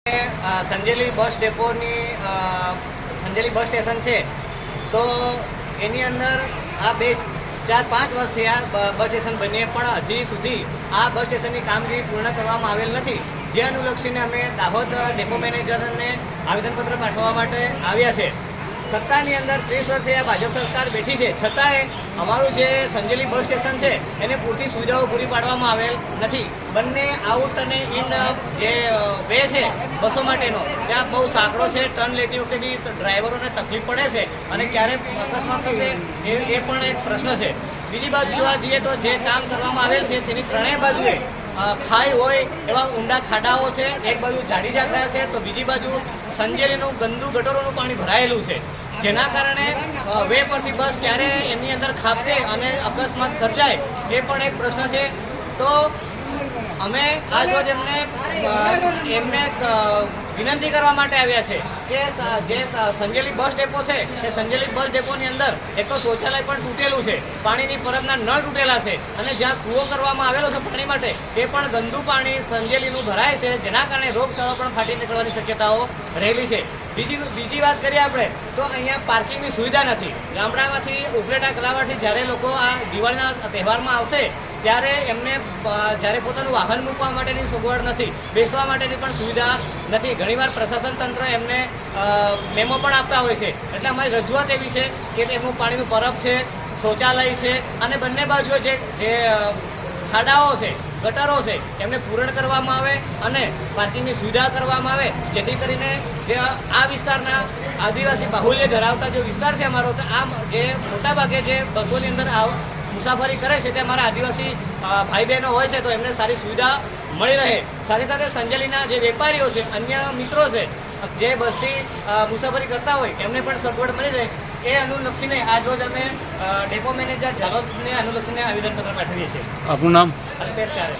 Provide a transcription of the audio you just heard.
સંજેલી બસ ડેપોની Sanjeli bus station છે તો એની અંદર આ 4-5 વર્ષથી આ બસ સ્ટેશન બને પણ હજી સુધી આ બસ સ્ટેશનની કામગીરી પૂર્ણ કરવામાં આવેલ નથી, જે અનુલક્ષીને અમે દાહોદ ડેપો મેનેજરને આવેદનપત્ર પાઠવવા માટે આવ્યા છે। સત્તાની અંદર 30 વર્ષથી આ ભાજપ સરકાર બેઠી છે, છતાંય અમારું જે સંજેલી બસ સ્ટેશન છે એને પૂરતી સુવિધાઓ પૂરી પાડવામાં આવેલ નથી। બંને આઉટ અને ઇન જે વે છે બસો માટેનો ત્યાં બહુ સાંકડો છે, ટર્ન લેતી વખતે બી ડ્રાઈવરોને તકલીફ પડે છે અને ક્યારેક અકસ્માત થશે એ પણ એક પ્રશ્ન છે। બીજી બાજુ જોવા જઈએ તો જે કામ કરવામાં આવેલ છે તેની ત્રણેય બાજુએ ખાઈ હોય એવા ઊંડા ખાડાઓ છે, એક બાજુ ઝાડી ઝાકરા છે તો બીજી બાજુ સંજેલીનું ગંદુ ગટરોનું પાણી ભરાયેલું છે, જેના કારણે વે પરથી બસ ક્યારે એની અંદર ખાબકે અને અકસ્માત સર્જાય એ પણ એક પ્રશ્ન છે। તો અમે આજ રોજ એમને વિનંતી કરવા માટે આવ્યા છે કે જે સંજેલી બસ ડેપો છે એ સંજેલી બસ ડેપોની અંદર એક તો શૌચાલય પણ તૂટેલું છે, પાણીની પરબના નળ તૂટેલા છે અને જ્યાં કૂવો કરવામાં આવેલો છે પાણી માટે તે પણ ગંદુ પાણી સંજેલીનું ભરાય છે, જેના કારણે રોગચાળો પણ ફાટી નીકળવાની શક્યતાઓ રહેલી છે। બીજી વાત કરીએ આપણે તો અહીંયા પાર્કિંગની સુવિધા નથી। ગામડામાંથી ઉપલેટા કલાવાડથી જ્યારે લોકો આ દિવાળીના તહેવારમાં આવશે ત્યારે એમને જ્યારે પોતાનું વાહન મૂકવા માટેની સગવડ નથી, બેસવા માટેની પણ સુવિધા નથી। ઘણીવાર પ્રશાસન તંત્ર એમને મેમો પણ આપતા હોય છે, એટલે અમારી રજૂઆત એવી છે કે એમનું પાણીનું પરબ છે, શૌચાલય છે અને બંને બાજુએ જે ખાડાઓ છે, ગટરો છે એમને પૂરણ કરવામાં આવે અને પાર્કિંગની સુવિધા કરવામાં આવે, જેથી કરીને જે આ વિસ્તારના આદિવાસી બાહુલ્ય ધરાવતા જે વિસ્તાર છે અમારો, આમ જે મોટાભાગે જે બસોની અંદર મુસાફરી કરે છે તે અમારા આદિવાસી ભાઈ બહેનો હોય છે તો એમને સારી સુવિધા મળી રહે। સાથે સાથે સંજેલીના જે વેપારીઓ છે, અન્ય મિત્રો છે જે બસથી મુસાફરી કરતા હોય એમને પણ સગવડ મળી રહે, એ અનુલક્ષીને આજ રોજ અમે ડેપો મેનેજર જાલોદને અનુલક્ષીને આવેદનપત્ર પાઠવીએ છીએ। આપનું નામ? અલ્પેશ કારે।